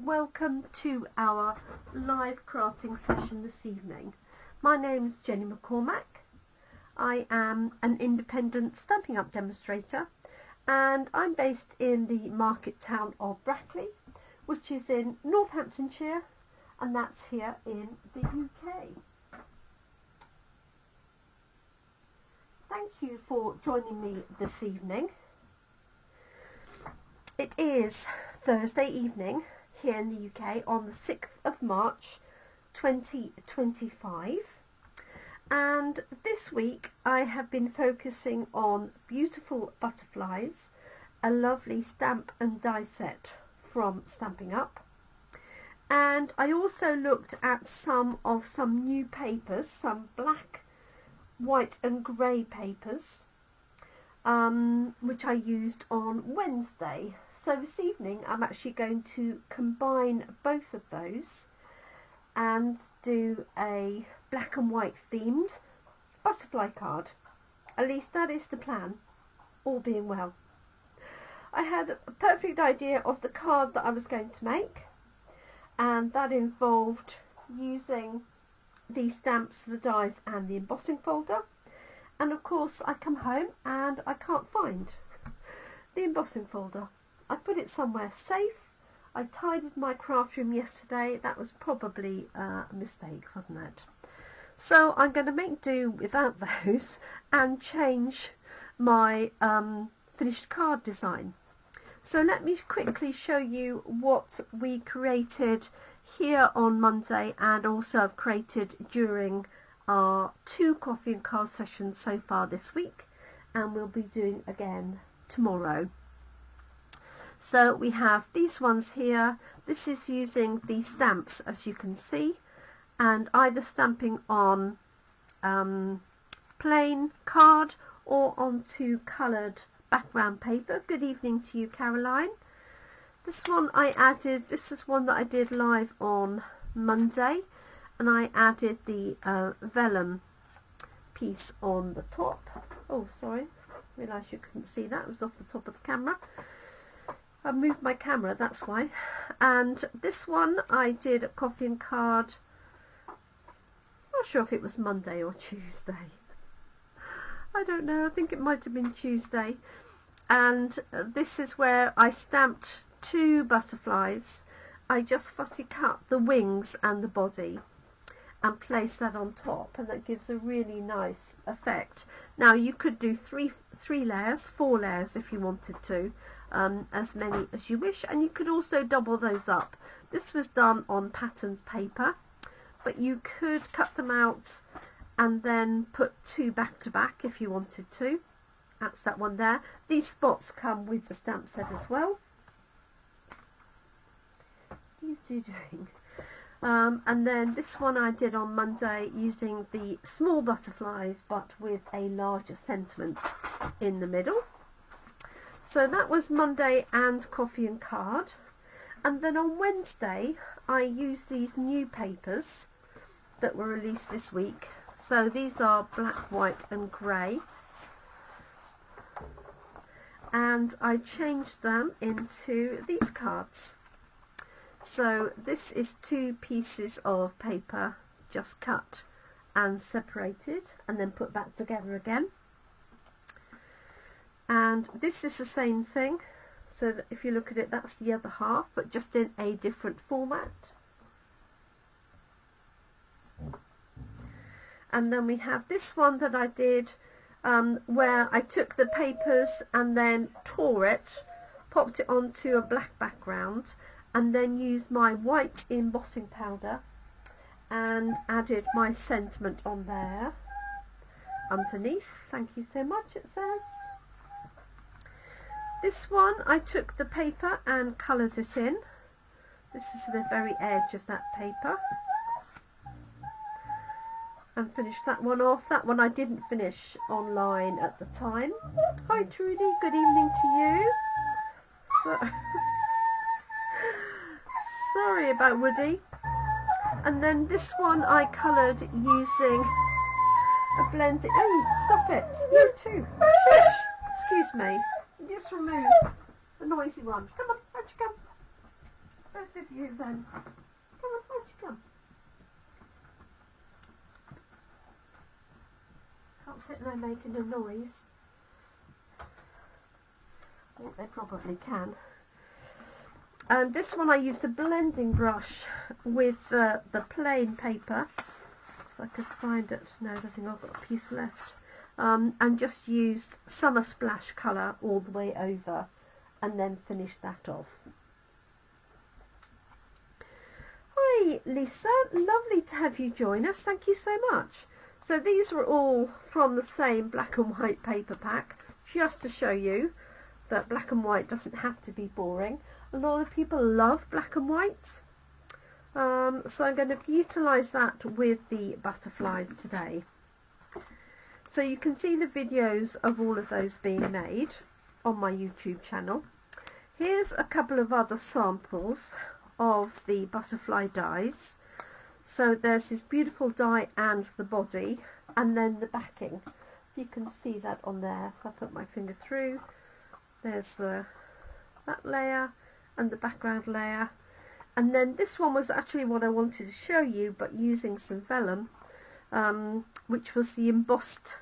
welcome to our live crafting session this evening. My name is Jenny McCormac. I am an independent Stampin' Up demonstrator and I'm based in the market town of Brackley, which is in Northamptonshire, and that's here in the UK. Thank you for joining me this evening. It is Thursday evening here in the UK on the 6th of March 2025, and this week I have been focusing on beautiful butterflies, a lovely stamp and die set from Stampin' Up, and I also looked at some new papers, some black, white and grey papers, which I used on Wednesday. So this evening I'm actually going to combine both of those and do a black and white themed butterfly card. At least that is the plan, all being well. I had a perfect idea of the card that I was going to make, and that involved using the stamps, the dies and the embossing folder. And of course I come home and I can't find the embossing folder. I put it somewhere safe. I tidied my craft room yesterday. That was probably a mistake, wasn't it? So I'm going to make do without those and change my finished card design. So let me quickly show you what we created here on Monday and also have created during our 2 coffee and card sessions so far this week, and we'll be doing again tomorrow. So we have these ones here. This is using the stamps, as you can see, and either stamping on plain card or onto coloured background paper. Good evening to you, Caroline. This one I added, this is one that I did live on Monday, and I added the vellum piece on the top. Oh, sorry, realised you couldn't see that, it was off the top of the camera. I moved my camera, that's why. And this one I did a coffee and card, not sure if it was Monday or Tuesday. I don't know, I think it might have been Tuesday. And this is where I stamped 2 butterflies. I just fussy cut the wings and the body and place that on top, and that gives a really nice effect. Now you could do three layers, 4 layers if you wanted to, as many as you wish, and you could also double those up. This was done on patterned paper, but you could cut them out and then put 2 back to back if you wanted to. That's that one there. These spots come with the stamp set as well. What are you two doing? And then this one I did on Monday using the small butterflies but with a larger sentiment in the middle. So that was Monday and coffee and card. And then on Wednesday I used these new papers that were released this week. So these are black, white and grey, and I changed them into these cards. So this is 2 pieces of paper just cut and separated and then put back together again. And this is the same thing, so that if you look at it, that's the other half, but just in a different format. And then we have this one that I did where I took the papers and then tore it, popped it onto a black background, and then used my white embossing powder and added my sentiment on there underneath. Thank you so much, it says. This one I took the paper and coloured it in. This is the very edge of that paper, and finished that one off. That one I didn't finish online at the time. Hi Trudy, good evening to you. Sorry about Woody. And then this one I coloured using a blend. Oh, stop it. You too. Shush. Excuse me. Just remove the noisy one. Come on, out you come. both of you then. Come on, why don't you come? Can't sit there making a noise. I think they probably can. And this one I used a blending brush with the plain paper. If I could find it. No, I don't think I've got a piece left. And just used Summer Splash colour all the way over and then finished that off. Hi Lisa, lovely to have you join us. Thank you so much. So these were all from the same black and white paper pack, just to show you that black and white doesn't have to be boring. A lot of people love black and white, so I'm going to utilise that with the butterflies today. So you can see the videos of all of those being made on my YouTube channel. Here's a couple of other samples of the butterfly dies. So there's this beautiful die and the body, and then the backing. You can see that on there. If I put my finger through, there's that layer and the background layer. And then this one was actually what I wanted to show you, but using some vellum, which was the embossed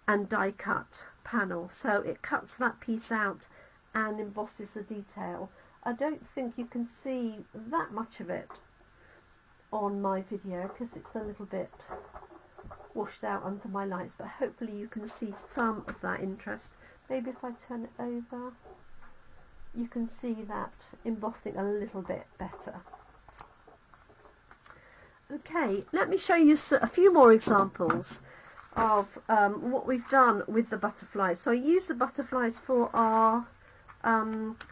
and die cut panel. So it cuts that piece out and embosses the detail. I don't think you can see that much of it on my video because it's a little bit washed out under my lights, but hopefully you can see some of that interest. Maybe if I turn it over, you can see that embossing a little bit better. Okay, let me show you a few more examples of what we've done with the butterflies. So I used the butterflies for our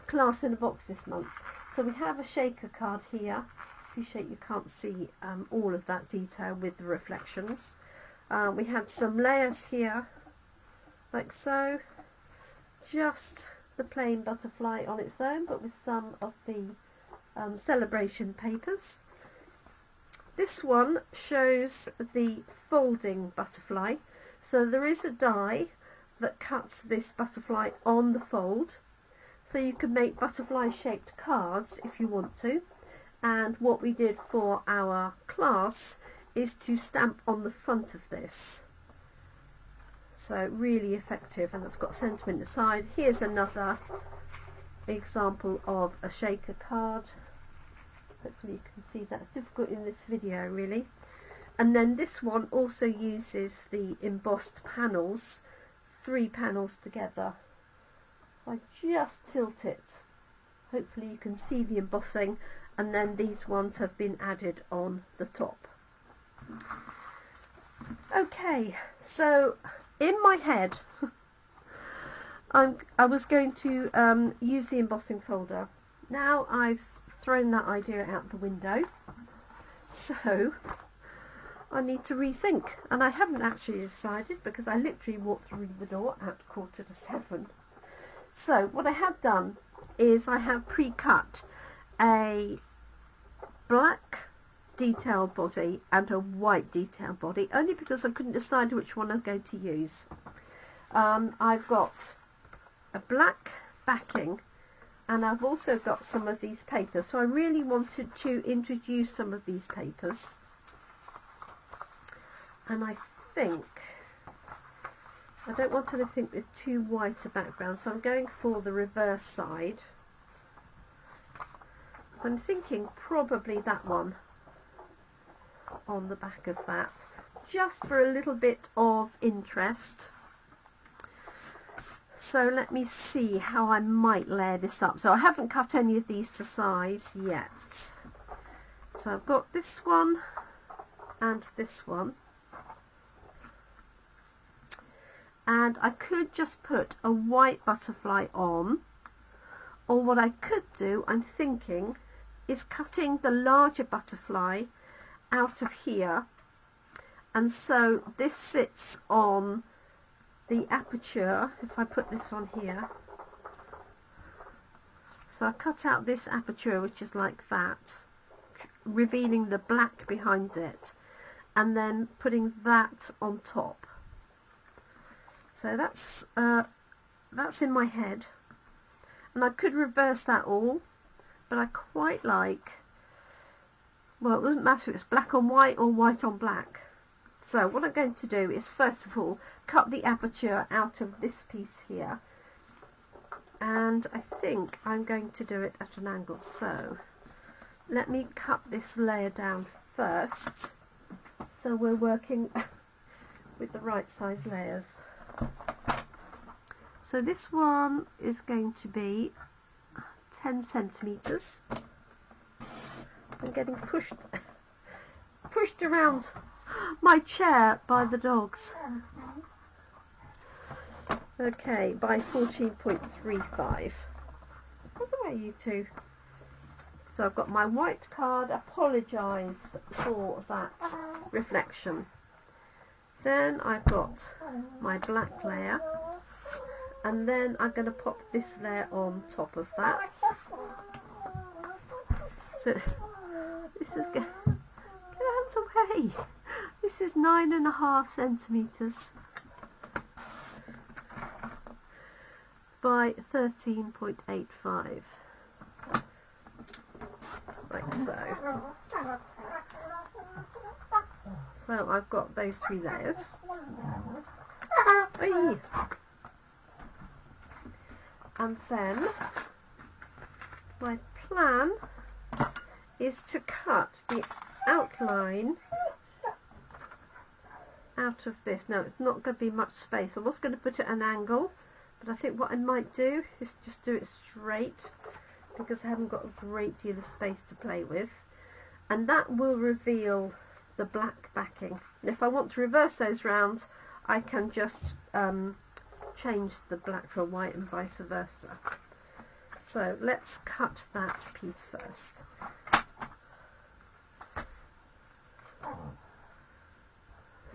class in a box this month. So we have a shaker card here. Appreciate you can't see all of that detail with the reflections. We had some layers here, like so. Just the plain butterfly on its own, but with some of the celebration papers. This one shows the folding butterfly. So there is a die that cuts this butterfly on the fold. So you can make butterfly shaped cards if you want to. And what we did for our class is to stamp on the front of this. So really effective, and it's got sentiment inside. Here's another example of a shaker card. Hopefully you can see that's difficult in this video really. And then this one also uses the embossed panels, 3 panels together. I just tilt it. Hopefully you can see the embossing, and then these ones have been added on the top. Okay, so in my head I was going to use the embossing folder. Now I've thrown that idea out the window, so I need to rethink, and I haven't actually decided because I literally walked through the door at 7:15. So what I have done is I have pre-cut a black detail body and a white detail body, only because I couldn't decide which one I'm going to use. I've got a black backing, and I've also got some of these papers, so I really wanted to introduce some of these papers, and I think I don't want anything with too white a background, so I'm going for the reverse side. So I'm thinking probably that one on the back of that, just for a little bit of interest. So let me see how I might layer this up. So I haven't cut any of these to size yet. So I've got this one and this one. And I could just put a white butterfly on, or what I could do, I'm thinking, is cutting the larger butterfly out of here, and so this sits on the aperture. If I put this on here, so I cut out this aperture, which is like that, revealing the black behind it, and then putting that on top. So that's in my head, and I could reverse that all, but I quite like, well, it doesn't matter if it's black on white or white on black. So what I'm going to do is first of all cut the aperture out of this piece here, and I think I'm going to do it at an angle. So let me cut this layer down first, so we're working with the right size layers. So this one is going to be 10 centimeters. I'm getting pushed around my chair by the dogs. Okay, by 14.35. What are you two? So I've got my white card. Apologise for that reflection. Then I've got my black layer, and then I'm going to pop this layer on top of that. So this is get out of the way. This is 9.5 centimeters by 13.85, like so. So I've got those 3 layers. Oy. And then my plan is to cut the outline out of this. Now it's not going to be much space. I was going to put it at an angle, but I think what I might do is just do it straight, because I haven't got a great deal of space to play with, and that will reveal the black backing. And if I want to reverse those rounds, I can just change the black for white and vice versa. So let's cut that piece first.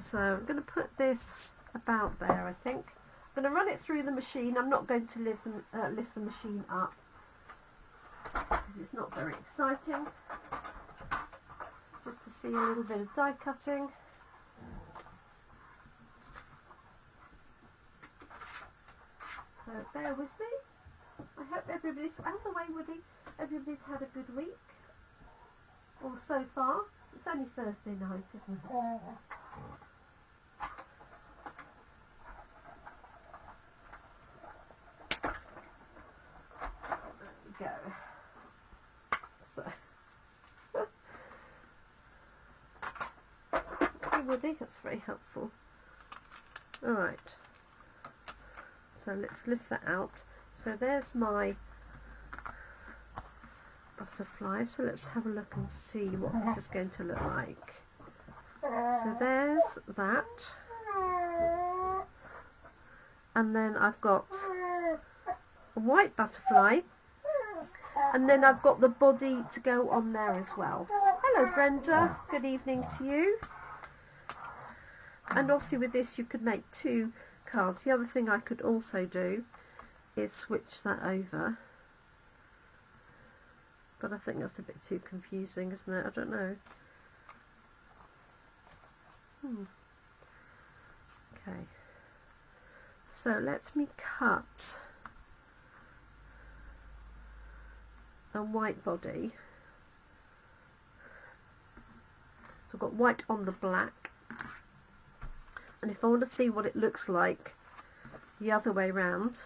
So I'm going to put this about there, I think. I'm going to run it through the machine. I'm not going to lift the machine up, because it's not very exciting. Just to see a little bit of die cutting. So bear with me. I hope everybody's out of the way, Woody. Everybody's had a good week, or so far. It's only Thursday night, isn't it? There we go. So, hey Woody, that's very helpful. All right. So let's lift that out. So there's my butterfly. So let's have a look and see what this is going to look like. So there's that. And then I've got a white butterfly. And then I've got the body to go on there as well. Hello Brenda, good evening to you. And obviously with this you could make 2 cards. The other thing I could also do is switch that over, but I think that's a bit too confusing, isn't it? I don't know. Okay, so let me cut a white body. So I've got white on the black, and if I want to see what it looks like the other way round,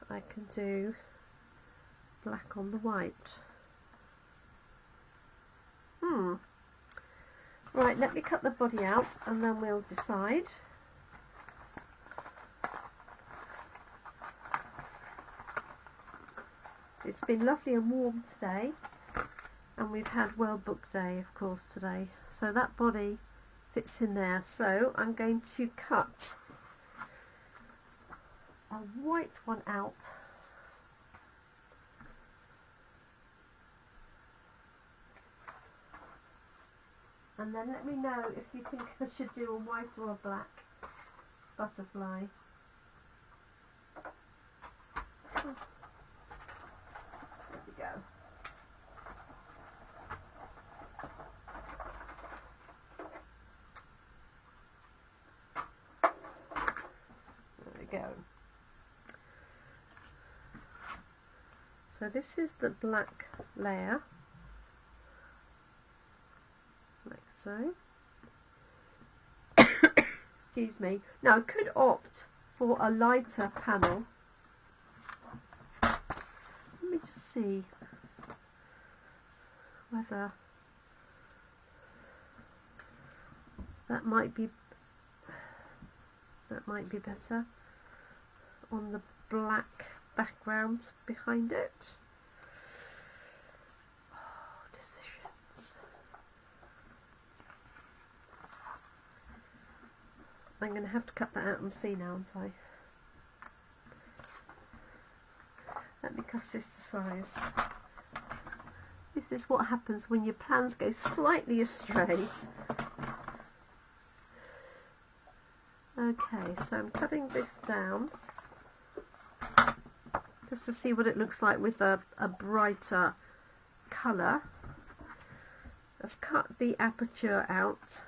I can do black on the white. Right, let me cut the body out and then we'll decide. It's been lovely and warm today, and we've had World Book Day, of course, today. So that body fits in there. So I'm going to cut a white one out. And then let me know if you think I should do a white or a black butterfly. There we go. There we go. So this is the black layer, like so. Excuse me. Now I could opt for a lighter panel. Let me just see whether that might be better on the black background behind it. Oh, decisions. I'm going to have to cut that out and see now, aren't I? Let me cut this to size. This is what happens when your plans go slightly astray. Okay, so I'm cutting this down just to see what it looks like with a brighter colour. Let's cut the aperture out.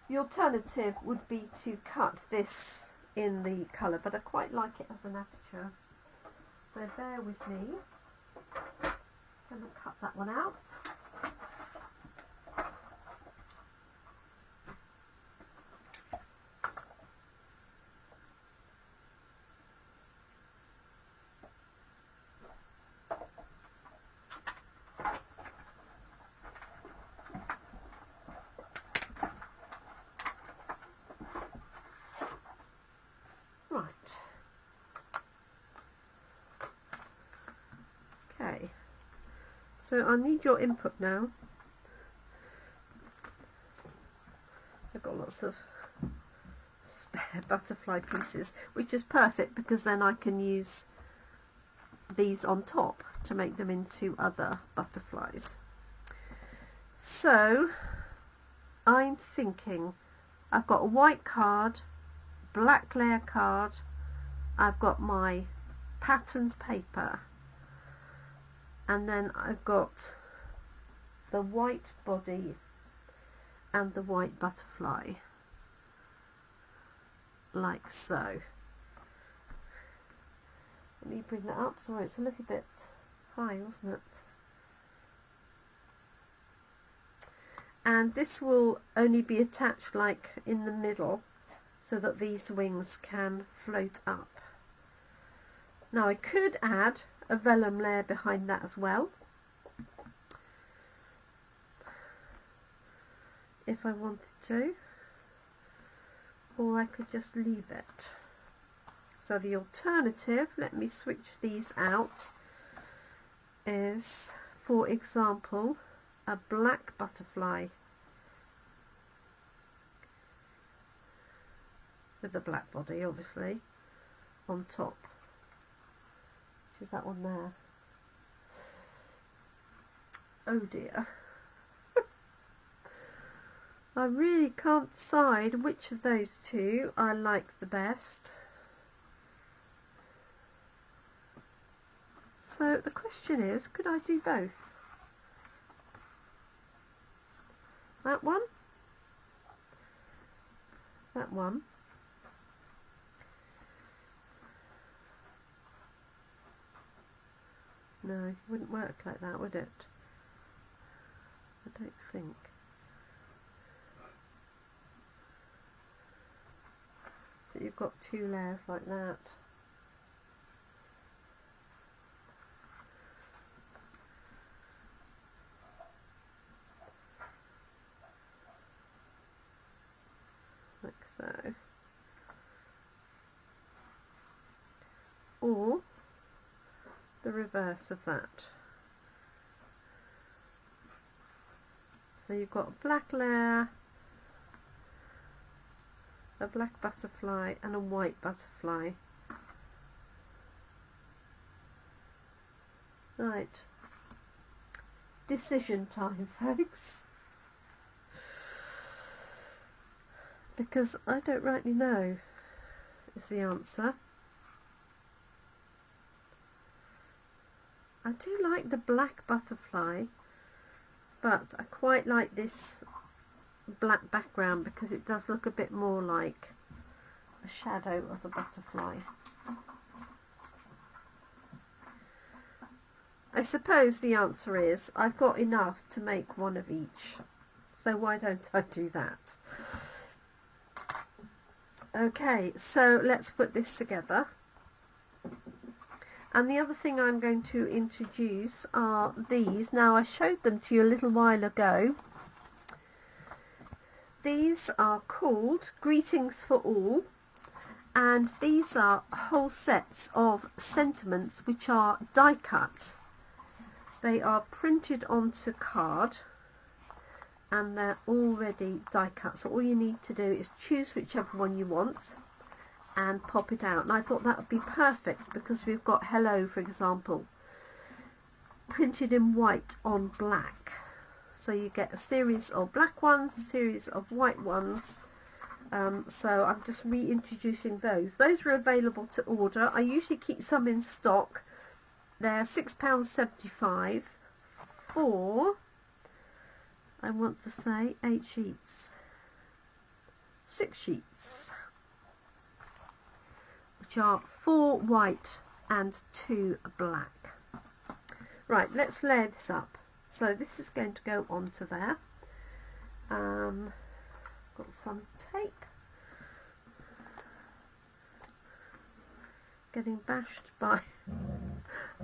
The alternative would be to cut this in the colour, but I quite like it as an aperture. So bear with me. I'm going to cut that one out. Okay, so I need your input now. I've got lots of spare butterfly pieces, which is perfect because then I can use these on top to make them into other butterflies. So I'm thinking I've got a white card, black layer card, I've got my patterned paper, and then I've got the white body and the white butterfly, like so. Let me bring that up. Sorry, it's a little bit high, wasn't it? And this will only be attached like in the middle so that these wings can float up. Now I could add a vellum layer behind that as well, if I wanted to, or I could just leave it. So the alternative, let me switch these out, is, for example, a black butterfly with a black body, obviously, on top. Which is that one there. Oh dear. I really can't decide which of those two I like the best. So the question is, could I do both? That one? That one? No, it wouldn't work like that, would it? I don't think. So you've got two layers like that. Like so. Or the reverse of that. So you've got a black layer, a black butterfly and a white butterfly. Right, decision time, folks, because I don't rightly know is the answer. I do like the black butterfly, but I quite like this black background because it does look a bit more like a shadow of a butterfly. I suppose the answer is I've got enough to make one of each, so why don't I do that? Okay, so let's put this together. And the other thing I'm going to introduce are these. Now, I showed them to you a little while ago. These are called Greetings for All, and these are whole sets of sentiments which are die cut. They are printed onto card and they're already die cut, so all you need to do is choose whichever one you want and pop it out. And I thought that would be perfect because we've got hello, for example, printed in white on black. So you get a series of black ones, a series of white ones. So I'm just reintroducing those. Those are available to order. I usually keep some in stock. They're £6.75 for, I want to say, 8 sheets. 6 sheets. Which are 4 white and 2 black. Right, let's layer this up. So this is going to go onto there. Got some tape. Getting bashed by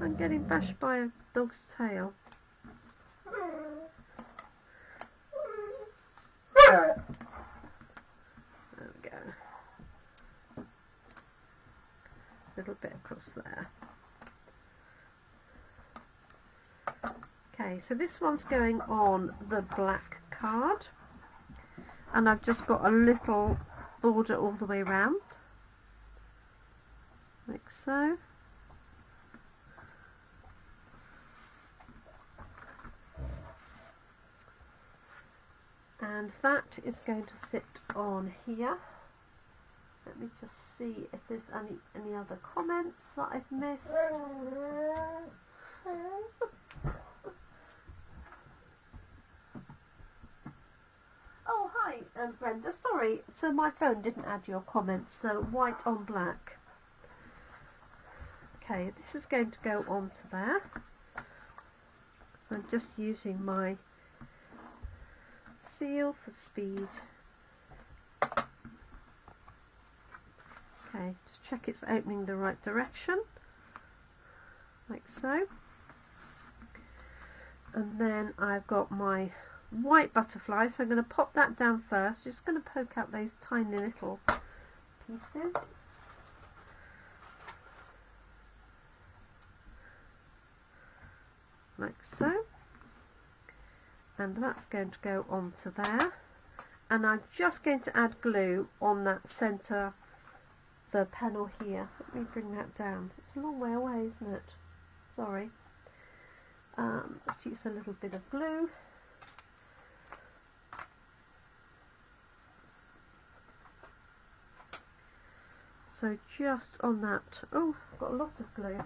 I'm getting bashed by a dog's tail. There we go. A little bit across there. Okay, so this one's going on the black card, and I've just got a little border all the way around, like so. And that is going to sit on here. Let me just see if there's any other comments that I've missed. Oh, hi, Brenda. Sorry, so my phone didn't add your comments, so white on black. Okay, this is going to go onto there. So I'm just using my seal for speed. Okay, just check it's opening the right direction, like so. And then I've got my white butterfly, so I'm going to pop that down first. Just going to poke out those tiny little pieces. Like so. And that's going to go onto there. And I'm just going to add glue on that centre, the panel here. Let me bring that down. It's a long way away, isn't it? Sorry. Let's use a little bit of glue. So just on that, oh, I've got a lot of glue.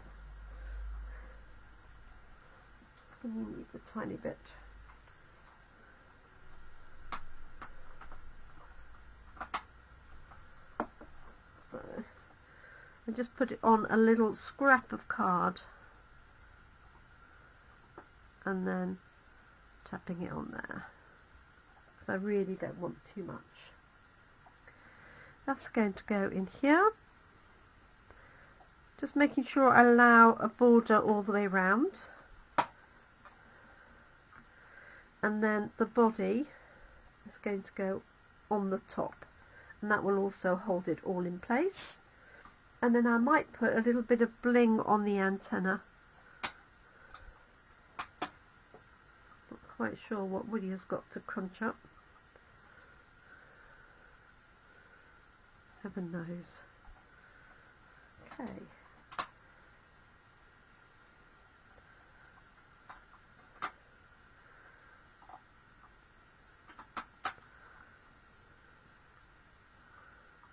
And you need a tiny bit. So I just put it on a little scrap of card and then tapping it on there. So I really don't want too much. That's going to go in here. Just making sure I allow a border all the way around. And then the body is going to go on the top, and that will also hold it all in place. And then I might put a little bit of bling on the antenna. Not quite sure what Woody has got to crunch up. Heaven knows. Okay.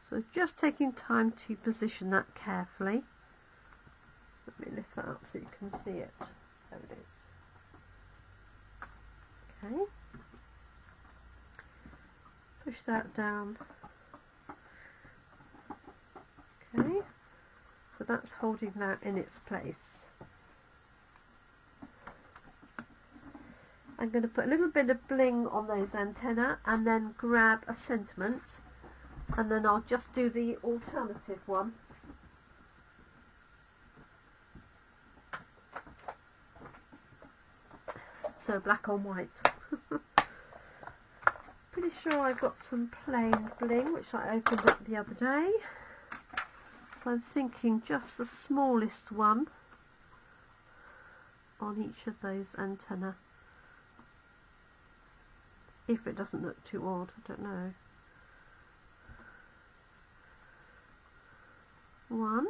So just taking time to position that carefully. Let me lift that up so you can see it. There it is. Okay. Push that down. Okay. So that's holding that in its place. I'm going to put a little bit of bling on those antennae and then grab a sentiment, and then I'll just do the alternative one. So black on white. Pretty sure I've got some plain bling which I opened up the other day. So I'm thinking just the smallest one on each of those antennae. If it doesn't look too odd, I don't know. 1.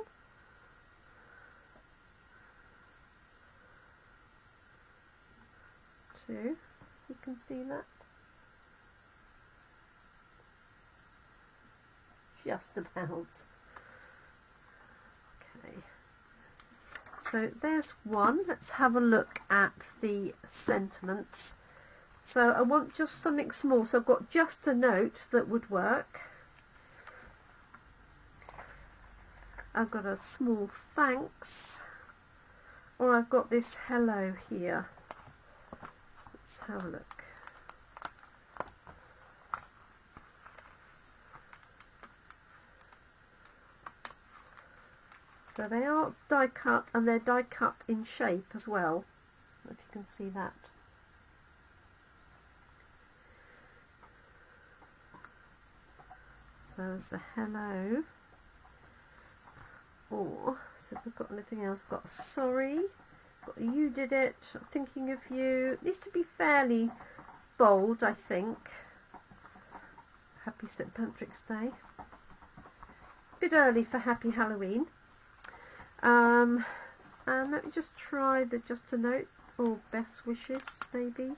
2. You can see that. Just about. Okay. So there's one. Let's have a look at the sentiments. So I want just something small, so I've got just a note that would work. I've got a small thanks, or I've got this hello here. Let's have a look. So they are die cut, and they're die cut in shape as well, if you can see that. So there's a hello, or so if we've got anything else, I've got a sorry, got a you did it, I'm thinking of you. It needs to be fairly bold, I think. Happy St. Patrick's Day. A bit early for Happy Halloween. And let me just try the just a note, or best wishes maybe.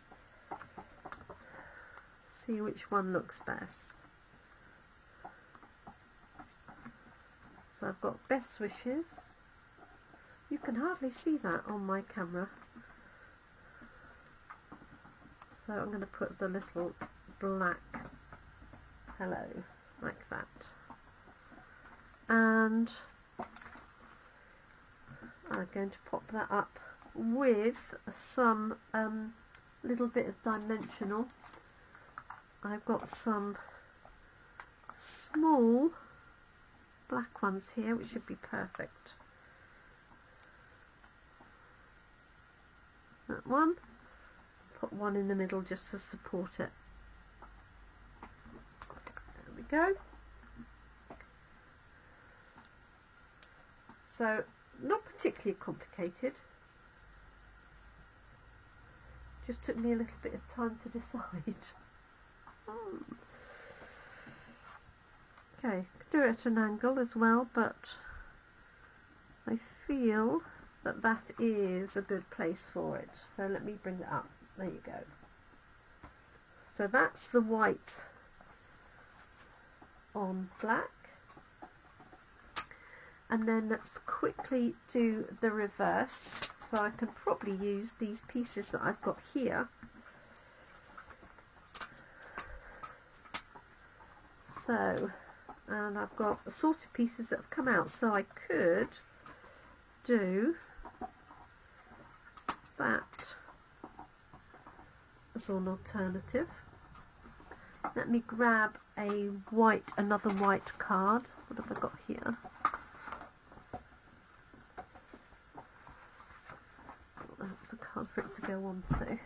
See which one looks best. So I've got best wishes. You can hardly see that on my camera. So I'm going to put the little black hello like that. And I'm going to pop that up with some little bit of dimensional. I've got some small black ones here which should be perfect. That one, put one in the middle just to support it. There we go. So not particularly complicated, just took me a little bit of time to decide. Okay, do it at an angle as well, but I feel that that is a good place for it. So let me bring that up. There you go. So that's the white on black. And then let's quickly do the reverse. So I can probably use these pieces that I've got here. So, and I've got assorted pieces that have come out, so I could do that as an alternative. Let me grab another white card. What have I got here? That's a card for it to go on to.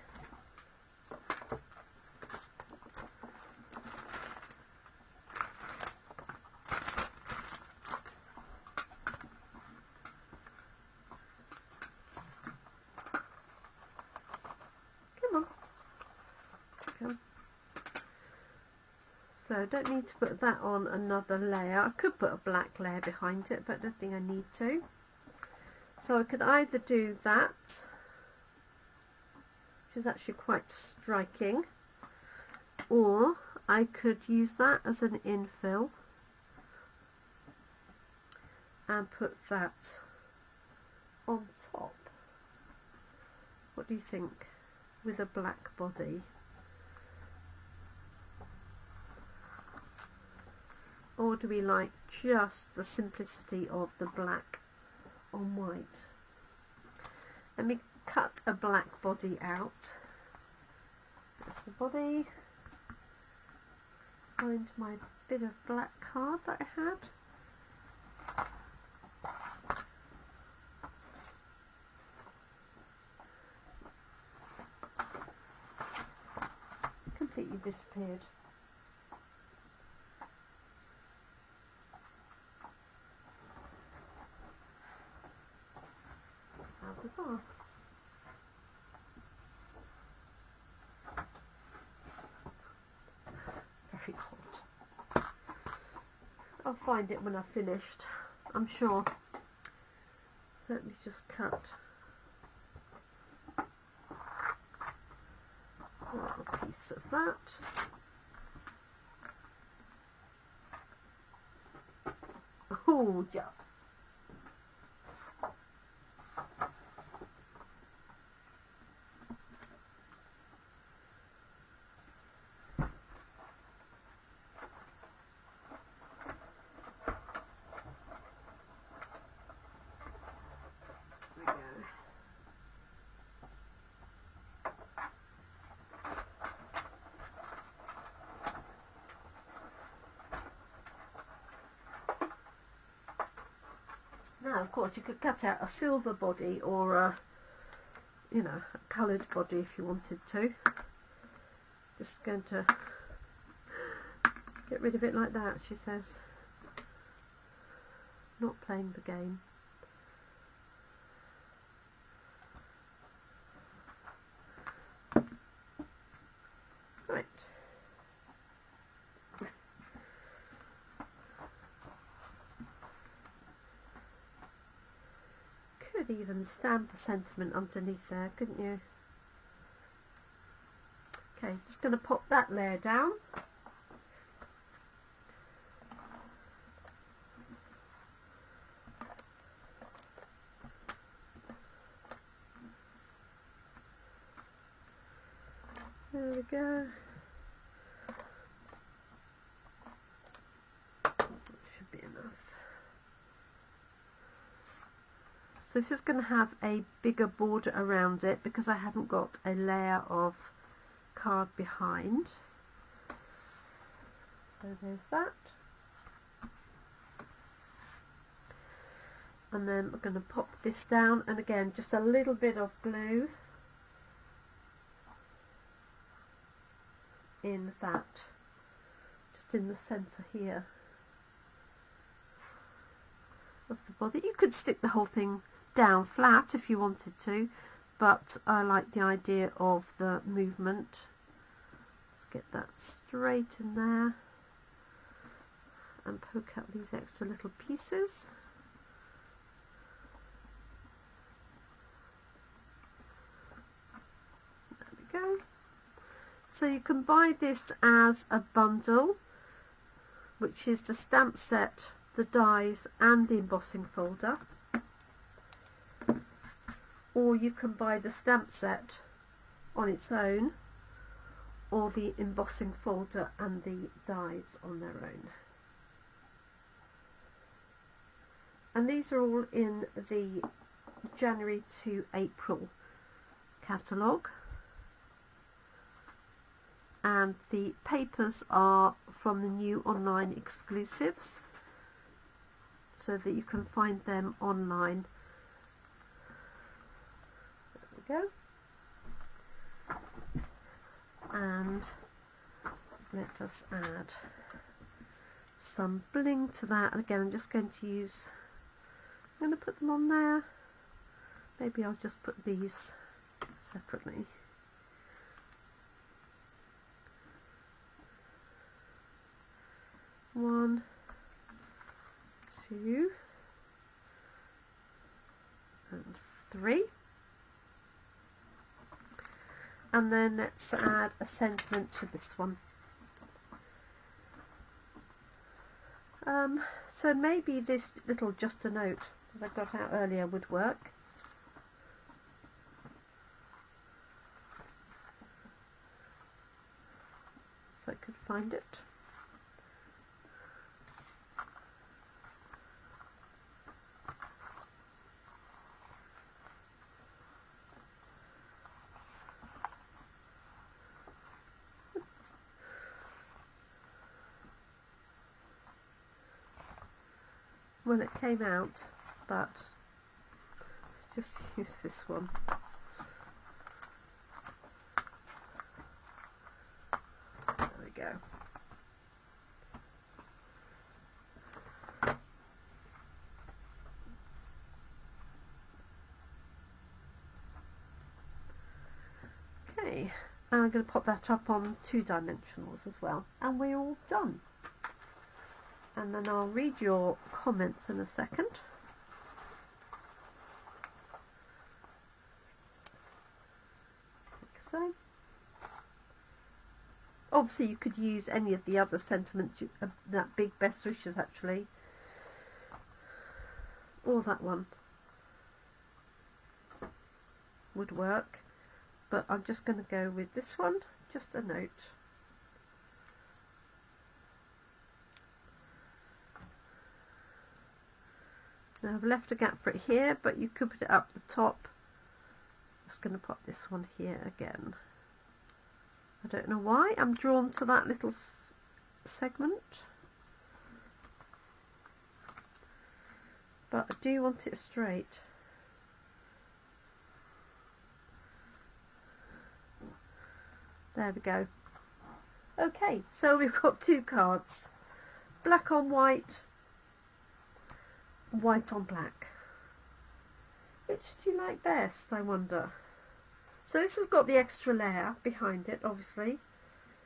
So don't need to put that on another layer. I could put a black layer behind it, but I don't think I need to. So I could either do that, which is actually quite striking, or I could use that as an infill and put that on top. What do you think? With a black body. Or do we like just the simplicity of the black on white? Let me cut a black body out That's the body. Find my bit of black card that I had. Completely disappeared. How bizarre. Very odd. I'll find it when I've finished, I'm sure. So let me just cut a little piece of that. Oh, just. Now, of course, you could cut out a silver body or a, you know, a coloured body if you wanted to. Just going to get rid of it like that, she says. Not playing the game. Right. Could even stamp a sentiment underneath there, couldn't you? Okay, just going to pop that layer down. There we go. That should be enough. So this is going to have a bigger border around it because I haven't got a layer of card behind. So there's that. And then we're going to pop this down, and again just a little bit of glue in that, just in the centre here of the body. You could stick the whole thing down flat if you wanted to, but I like the idea of the movement. Let's get that straight in there and poke out these extra little pieces. There we go. So you can buy this as a bundle, which is the stamp set, the dies and the embossing folder, or you can buy the stamp set on its own, or the embossing folder and the dies on their own. And these are all in the January to April catalogue. And the papers are from the new online exclusives, so that you can find them online. There we go. And let us add some bling to that. And again, I'm just going to use, I'm going to put them on there. Maybe I'll just put these separately. One, two, and three. And then let's add a sentiment to this one. So maybe this little just a note that I got out earlier would work. If I could find it. when it came out, but let's just use this one. There we go. Okay, and I'm going to pop that up on 2 dimensionals as well, and we're all done. And then I'll read your comments in a second. Like so. Obviously you could use any of the other sentiments, that big best wishes actually, or that one would work, but I'm just going to go with this one, just a note. Now I've left a gap for it here, but you could put it up the top. Just going to pop this one here again. I don't know why I'm drawn to that little segment, but I do want it straight. There we go. Okay, so we've got 2 cards, black on white, white on black. Which do you like best, I wonder? So this has got the extra layer behind it, obviously,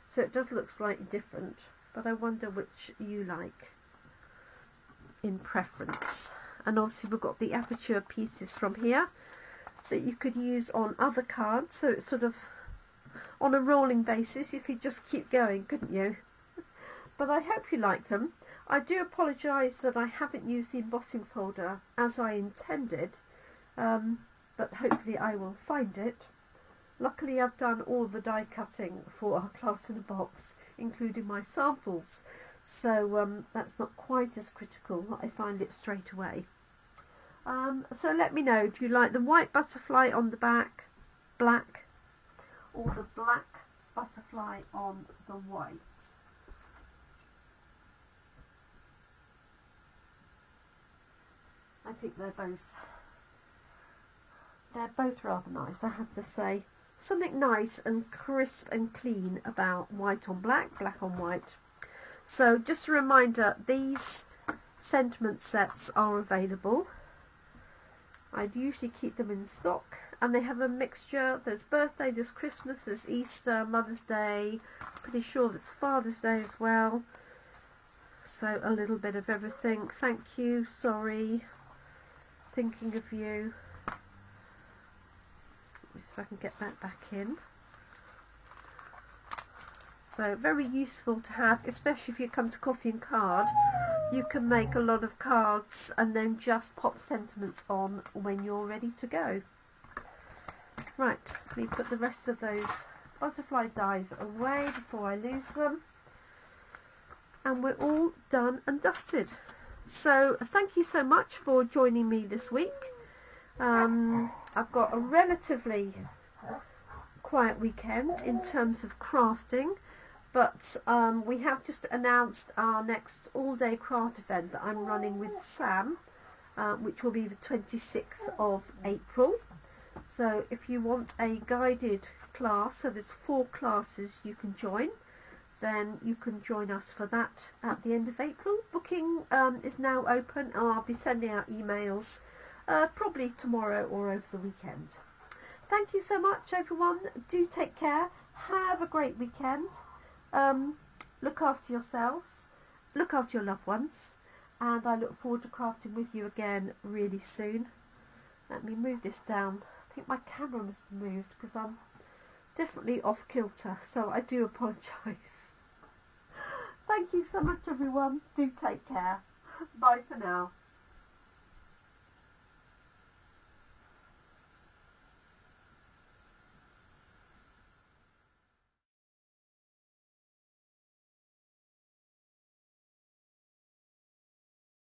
so it does look slightly different, but I wonder which you like in preference. And obviously we've got the aperture pieces from here that you could use on other cards, so it's sort of on a rolling basis. You could just keep going, couldn't you? But I hope you like them. I do apologise that I haven't used the embossing folder as I intended, but hopefully I will find it. Luckily I've done all the die cutting for our class in a box, including my samples, so that's not quite as critical. I find it straight away. So let me know, do you like the white butterfly on the back, black, or the black butterfly on the white? I think they're both rather nice, I have to say. Something nice and crisp and clean about white on black, black on white. So just a reminder, these sentiment sets are available. I'd usually keep them in stock, and they have a mixture. There's birthday, there's Christmas, there's Easter, Mother's Day, pretty sure there's Father's Day as well. So a little bit of everything. Thank you, sorry, thinking of you. See if I can get that back in. So very useful to have, especially if you come to Coffee and Card. You can make a lot of cards and then just pop sentiments on when you're ready to go. Right, let me put the rest of those butterfly dies away before I lose them. And we're all done and dusted. So thank you so much for joining me this week. I've got a relatively quiet weekend in terms of crafting, but we have just announced our next all-day craft event that I'm running with Sam, which will be the 26th of April. So if you want a guided class, so there's 4 classes you can join, then you can join us for that at the end of April. Booking is now open, and I'll be sending out emails probably tomorrow or over the weekend. Thank you so much, everyone. Do take care. Have a great weekend. Look after yourselves. Look after your loved ones. And I look forward to crafting with you again really soon. Let me move this down. I think my camera must have moved because I'm definitely off kilter. So I do apologise. Thank you so much, everyone. Do take care. Bye for now.